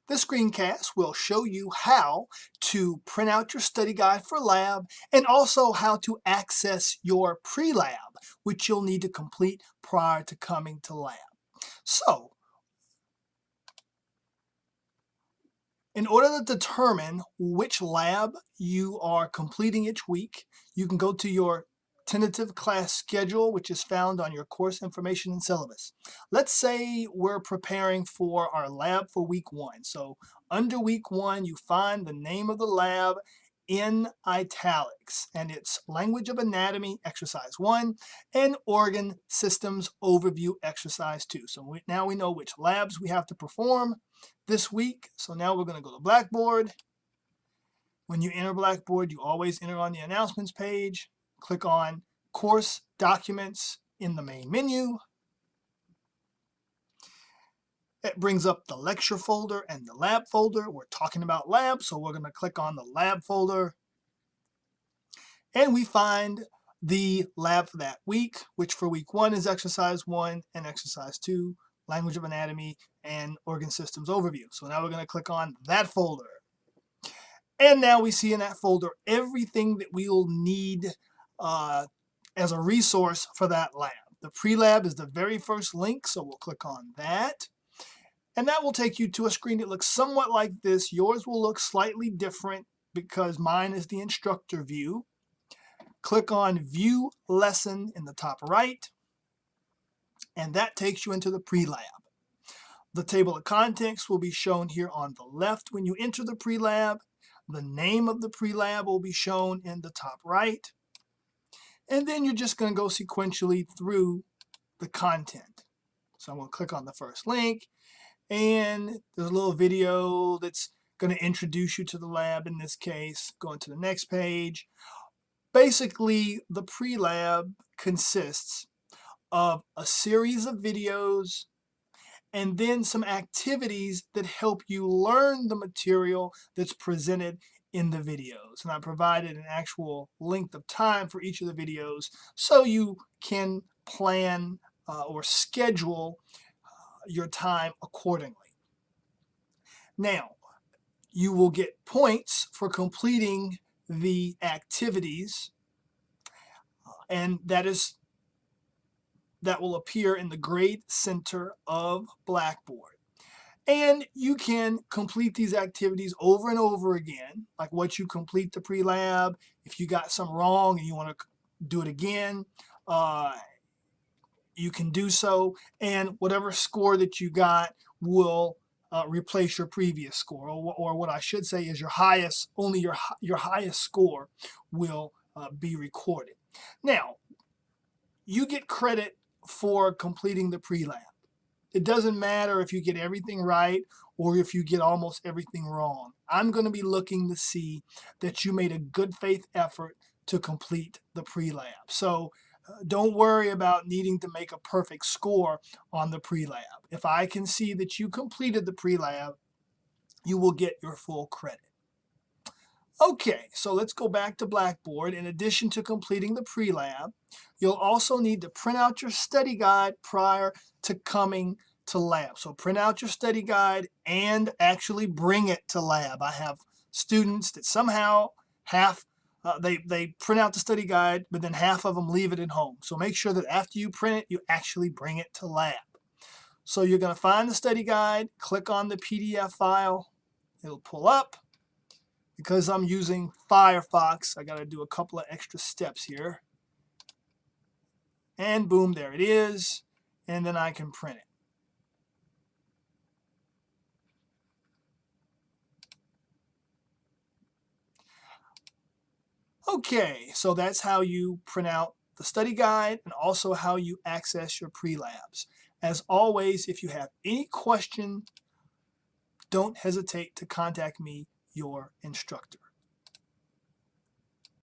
This screencast will show you how to print out your study guide for lab and also how to access your pre-lab, which you'll need to complete prior to coming to lab. So, in order to determine which lab you are completing each week, you can go to your tentative class schedule, which is found on your course information and syllabus. Let's say we're preparing for our lab for week 1. So under week 1, you find the name of the lab in italics, and it's Language of Anatomy, Exercise 1, and Organ Systems Overview, Exercise 2. So now we know which labs we have to perform this week. So now we're going to go to Blackboard. When you enter Blackboard, you always enter on the announcements page. Click on Course Documents in the main menu. It brings up the lecture folder and the lab folder. We're talking about lab, so we're going to click on the lab folder. And we find the lab for that week, which for week 1 is Exercise 1 and Exercise 2, Language of Anatomy and Organ Systems Overview. So now we're going to click on that folder. And now we see in that folder everything that we'll need as a resource for that lab. The pre-lab is the very first link, so we'll click on that. And that will take you to a screen that looks somewhat like this. Yours will look slightly different because mine is the instructor view. Click on View Lesson in the top right, and that takes you into the pre-lab. The table of contents will be shown here on the left when you enter the pre-lab. The name of the pre-lab will be shown in the top right. And then you're just going to go sequentially through the content. So I'm going to click on the first link, and there's a little video that's going to introduce you to the lab in this case. Going to the next page. Basically, the pre-lab consists of a series of videos and then some activities that help you learn the material that's presented in the videos. And I provided an actual length of time for each of the videos so you can plan or schedule your time accordingly. Now, you will get points for completing the activities, and that will appear in the grade center of Blackboard. And you can complete these activities over and over again, like what you complete the pre-lab. If you got some wrong and you want to do it again, you can do so, and whatever score that you got will replace your previous score, or what I should say is your highest, only your highest score will be recorded. Now, you get credit for completing the pre-lab. It doesn't matter if you get everything right or if you get almost everything wrong. I'm going to be looking to see that you made a good faith effort to complete the pre-lab. So don't worry about needing to make a perfect score on the pre-lab. If I can see that you completed the pre-lab, you will get your full credit. Okay, so let's go back to Blackboard. In addition to completing the pre-lab, you'll also need to print out your study guide prior to coming to lab. So print out your study guide and actually bring it to lab. I have students that somehow they print out the study guide, but then half of them leave it at home. So make sure that after you print it, you actually bring it to lab. So you're going to find the study guide, click on the PDF file, it'll pull up. Because I'm using Firefox, I got to do a couple of extra steps here. And boom, there it is. And then I can print it. Okay, so that's how you print out the study guide and also how you access your pre-labs. As always, if you have any question, don't hesitate to contact me, your instructor.